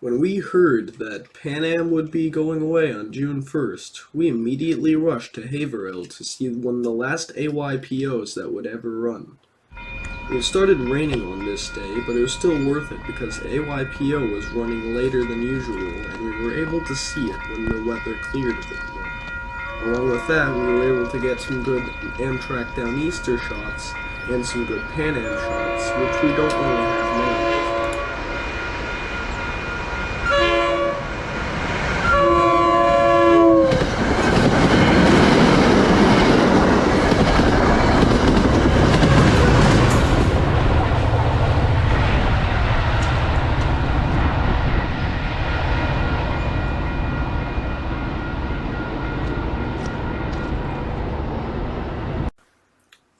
When we heard that PanAm would be going away on June 1st, we immediately rushed to Haverhill to see one of the last AYPOs that would ever run. It started raining on this day, but it was still worth it because AYPO was running later than usual and we were able to see it when the weather cleared a bit more. Along with that, we were able to get some good Amtrak Downeaster shots and some good PanAm shots, which we don't really have now.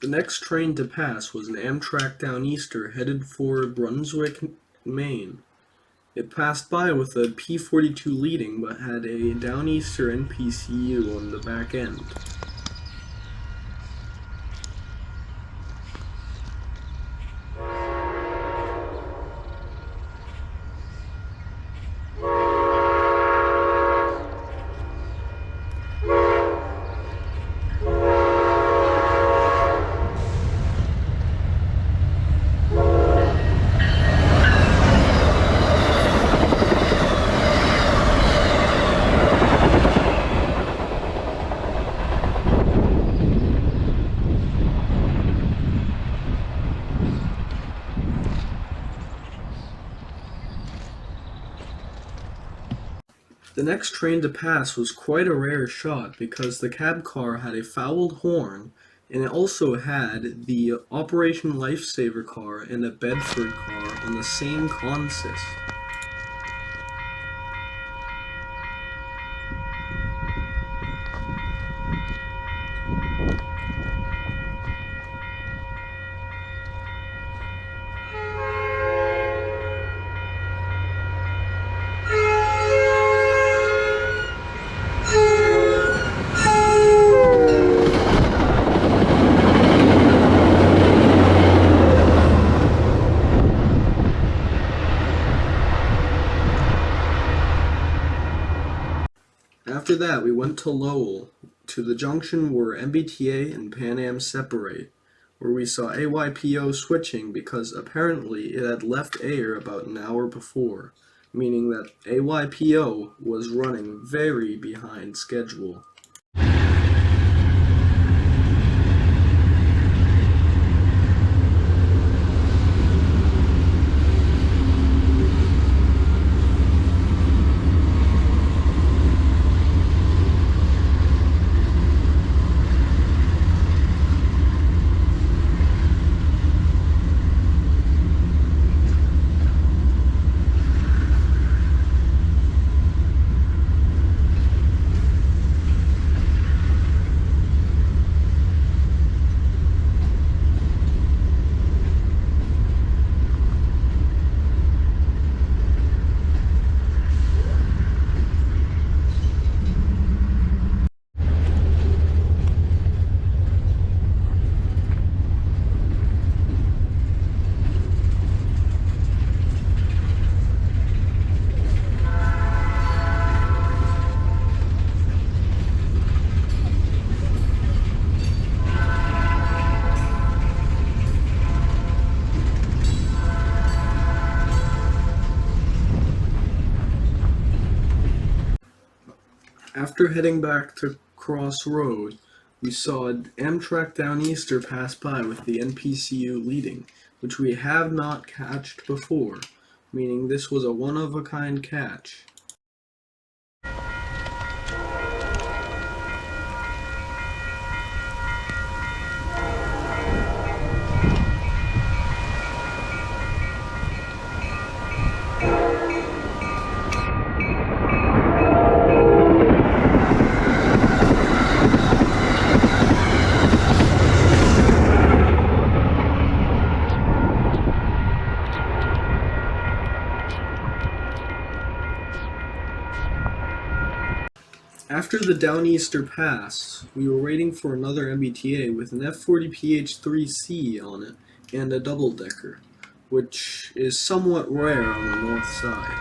The next train to pass was an Amtrak Downeaster headed for Brunswick, Maine. It passed by with a P-42 leading but had a Downeaster NPCU on the back end. The next train to pass was quite a rare shot because the cab car had a fouled horn and it also had the Operation Lifesaver car and a Bedford car on the same consist. After that, we went to Lowell, to the junction where MBTA and PanAm separate, where we saw AYPO switching because apparently it had left Ayer about an hour before, meaning that AYPO was running very behind schedule. After heading back to Cross Road, we saw an Amtrak Downeaster pass by with the NPCU leading, which we have not catched before, meaning this was a one-of-a-kind catch. After the Downeaster passed, we were waiting for another MBTA with an F40PH3C on it and a double-decker, which is somewhat rare on the north side.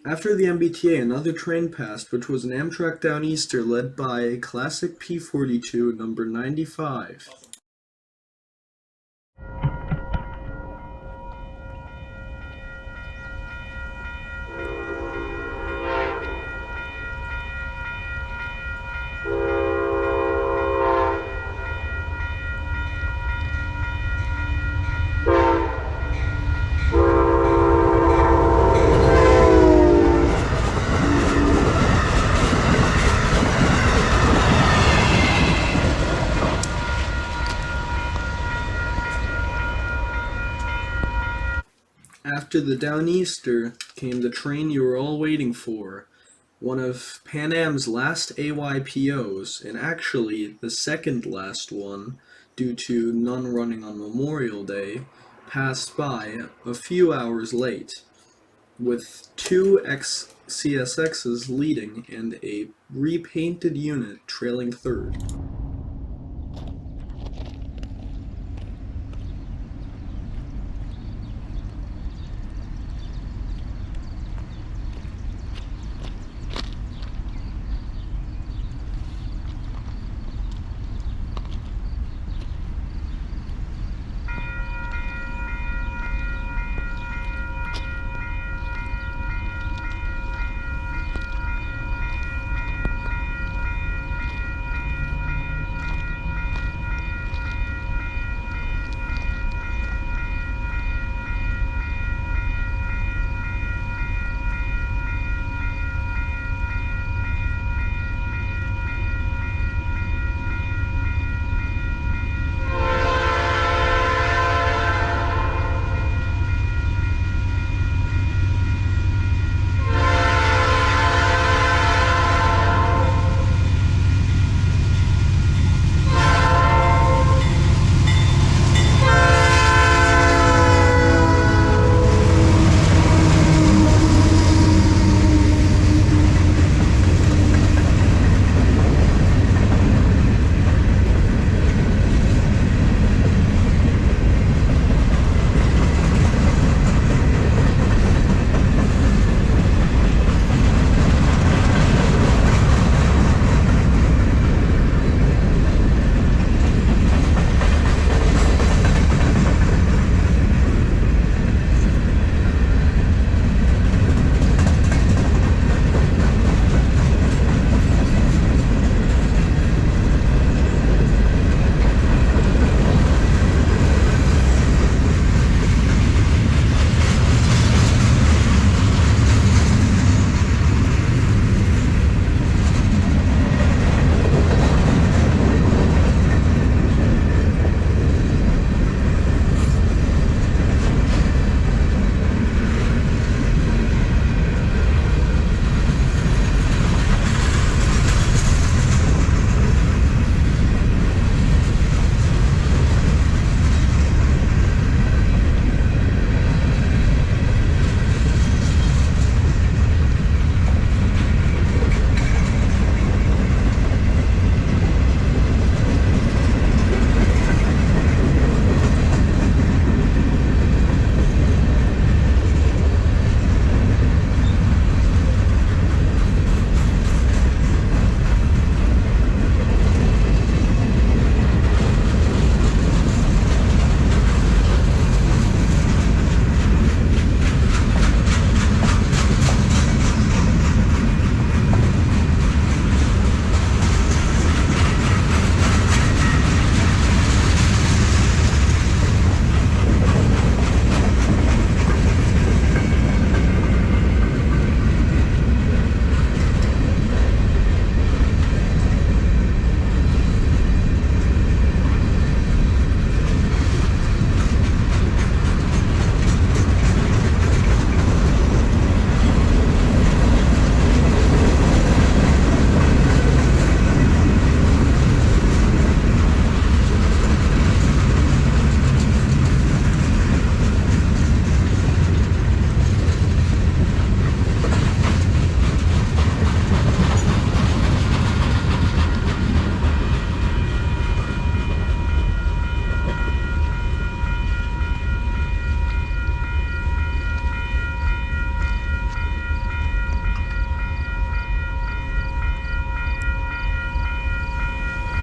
After the MBTA, another train passed, which was an Amtrak Downeaster led by a classic P42 number 95. After the Downeaster came the train you were all waiting for, one of PanAm's last AYPOs, and actually the second last one, due to none running on Memorial Day, passed by a few hours late, with two CSXs leading and a repainted unit trailing third.